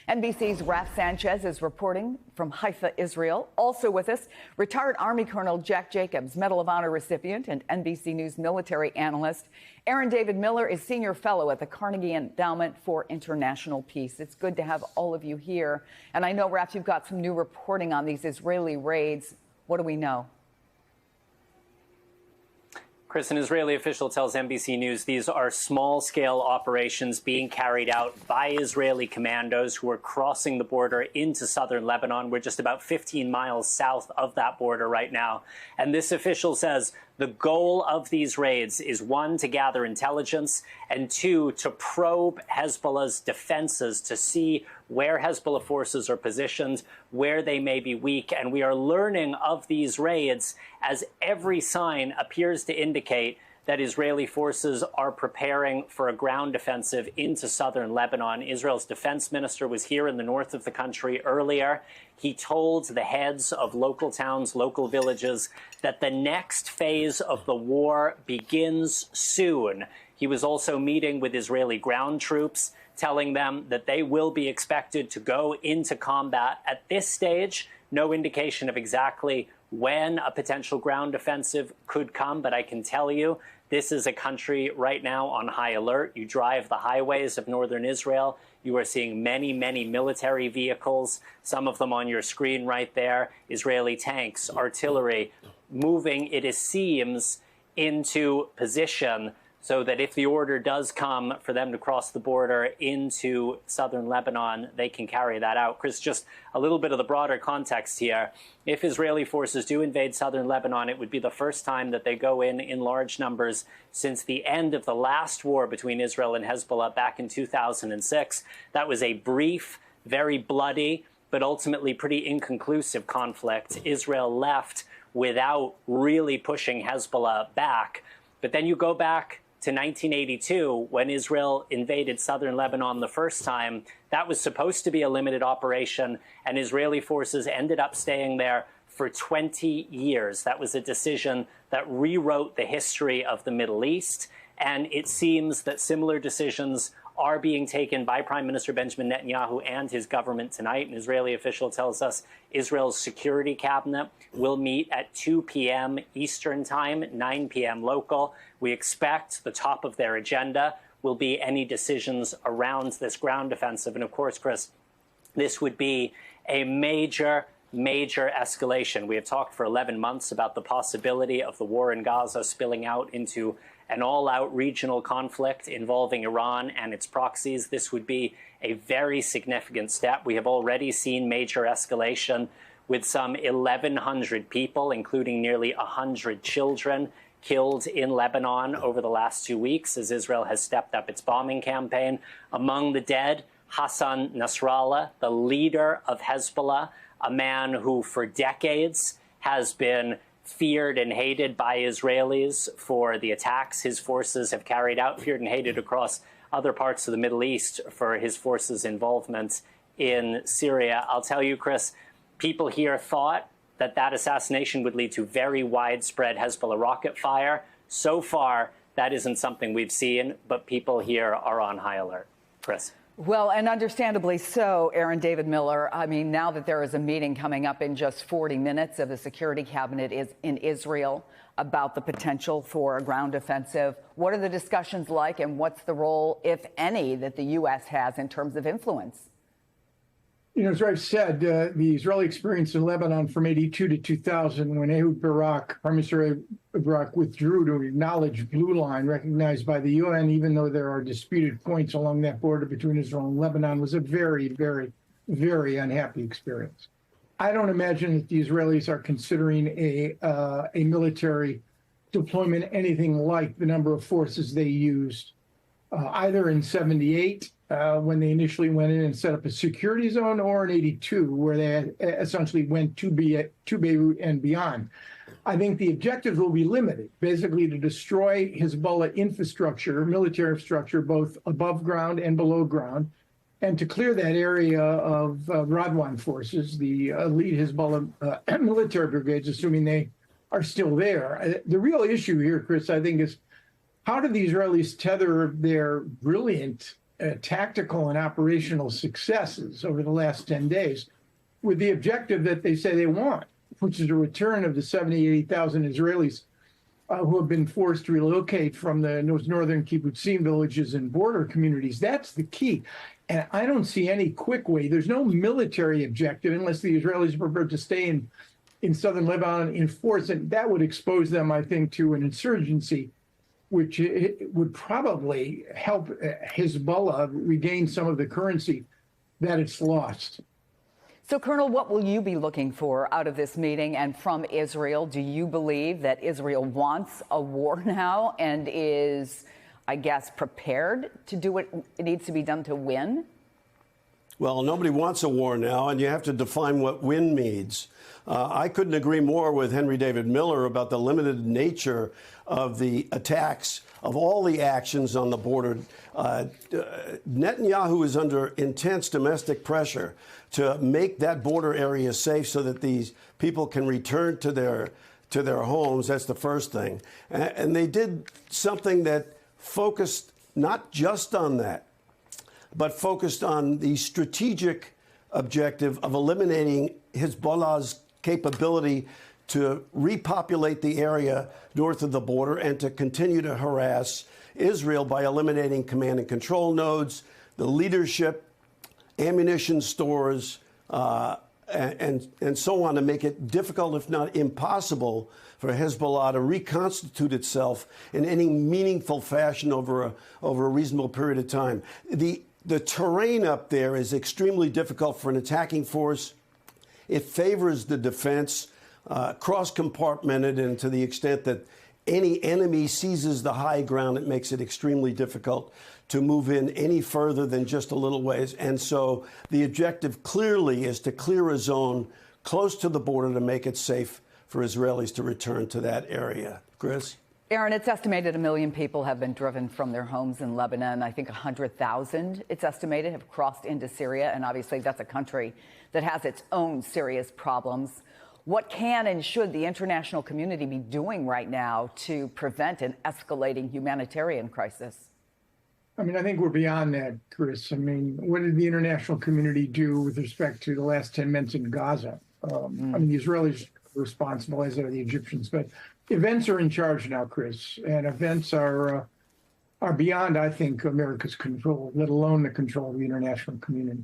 NBC's Raph Sanchez is reporting from Haifa, Israel. Also with us, retired Army Colonel Jack Jacobs, Medal of Honor recipient and NBC News military analyst. Aaron David Miller is senior fellow at the Carnegie Endowment for International Peace. It's good to have all of you here. And I know, Raph, you've got some new reporting on these Israeli raids. What do we know? Chris, an Israeli official tells NBC News these are small-scale operations being carried out by Israeli commandos who are crossing the border into southern Lebanon. We're just about 15 miles south of that border right now. And this official says the goal of these raids is, one, to gather intelligence, and two, to probe Hezbollah's defenses to see where Hezbollah forces are positioned, where they may be weak. And we are learning of these raids as every sign appears to indicate that Israeli forces are preparing for a ground offensive into southern Lebanon. Israel's defense minister was here in the north of the country earlier. He told the heads of local towns, local villages, that the next phase of the war begins soon. He was also meeting with Israeli ground troops, telling them that they will be expected to go into combat. At this stage, no indication of exactly when a potential ground offensive could come, but I can tell you this is a country right now on high alert. You drive the highways of northern Israel, you are seeing many, many military vehicles, some of them on your screen right there, Israeli tanks, artillery, moving, it seems, into position so that if the order does come for them to cross the border into southern Lebanon, they can carry that out. Chris, just a little bit of the broader context here. If Israeli forces do invade southern Lebanon, it would be the first time that they go in large numbers since the end of the last war between Israel and Hezbollah back in 2006. That was a brief, very bloody, but ultimately pretty inconclusive conflict. Israel left without really pushing Hezbollah back. But then you go back to 1982, when Israel invaded southern Lebanon the first time. That was supposed to be a limited operation, and Israeli forces ended up staying there for 20 years. That was a decision that rewrote the history of the Middle East, and it seems that similar decisions are being taken by Prime Minister Benjamin Netanyahu and his government tonight. An Israeli official tells us Israel's security cabinet will meet at 2 p.m. Eastern time, 9 p.m. local. We expect the top of their agenda will be any decisions around this ground offensive. And of course, Chris, this would be a major escalation. We have talked for 11 months about the possibility of the war in Gaza spilling out into an all-out regional conflict involving Iran and its proxies. This would be a very significant step. We have already seen major escalation with some 1,100 people, including nearly 100 children, killed in Lebanon over the last 2 weeks as Israel has stepped up its bombing campaign. Among the dead, Hassan Nasrallah, the leader of Hezbollah, a man who for decades has been feared and hated by Israelis for the attacks his forces have carried out, feared and hated across other parts of the Middle East for his forces' involvement in Syria. I'll tell you, Chris, people here thought that that assassination would lead to very widespread Hezbollah rocket fire. So far, that isn't something we've seen, but people here are on high alert. Chris. Well, and understandably so, Aaron David Miller. I mean, now that there is a meeting coming up in just 40 minutes of the Security Cabinet in Israel about the potential for a ground offensive, what are the discussions like, and what's the role, if any, that the U.S. has in terms of influence? You know, as I've said, the Israeli experience in Lebanon from 82 to 2000, when Ehud Barak, Prime Minister Barak, withdrew to acknowledge Blue Line, recognized by the UN, even though there are disputed points along that border between Israel and Lebanon, was a very, very, very unhappy experience. I don't imagine that the Israelis are considering a military deployment anything like the number of forces they used either in 78, when they initially went in and set up a security zone, or in 82, where they essentially went to Beirut and beyond. I think the objectives will be limited, basically to destroy Hezbollah infrastructure, military infrastructure, both above ground and below ground, and to clear that area of Radwan forces, the elite Hezbollah military brigades, assuming they are still there. The real issue here, Chris, I think, is how do the Israelis tether their brilliant tactical and operational successes over the last 10 days with the objective that they say they want, which is a return of the 70, 80,000 Israelis who have been forced to relocate from those northern kibbutzim villages and border communities. That's the key. And I don't see any quick way. There's no military objective unless the Israelis are prepared to stay in southern Lebanon in force. And that would expose them, I think, to an insurgency, which would probably help Hezbollah regain some of the currency that it's lost. So, Colonel, what will you be looking for out of this meeting and from Israel? Do you believe that Israel wants a war now and is, I guess, prepared to do what it needs to be done to win? Well, nobody wants a war now, and you have to define what win means. I couldn't agree more with Henry David Miller about the limited nature of the attacks, of all the actions on the border. Netanyahu is under intense domestic pressure to make that border area safe so that these people can return to their homes. That's the first thing. And they did something that focused not just on that, but focused on the strategic objective of eliminating Hezbollah's capability to repopulate the area north of the border and to continue to harass Israel by eliminating command and control nodes, the leadership, ammunition stores, and so on, to make it difficult, if not impossible, for Hezbollah to reconstitute itself in any meaningful fashion over a reasonable period of time. The terrain up there is extremely difficult for an attacking force. It favors the defense, cross-compartmented, and to the extent that any enemy seizes the high ground, it makes it extremely difficult to move in any further than just a little ways. And so the objective clearly is to clear a zone close to the border to make it safe for Israelis to return to that area. Chris? Aaron, it's estimated 1 million people have been driven from their homes in Lebanon. I think 100,000, it's estimated, have crossed into Syria. And obviously, that's a country that has its own serious problems. What can and should the international community be doing right now to prevent an escalating humanitarian crisis? I mean, I think we're beyond that, Chris. I mean, what did the international community do with respect to the last 10 months in Gaza? I mean, the Israelis are responsible, as are the Egyptians, but events are in charge now, Chris, and events are beyond, I think, America's control, let alone the control of the international community.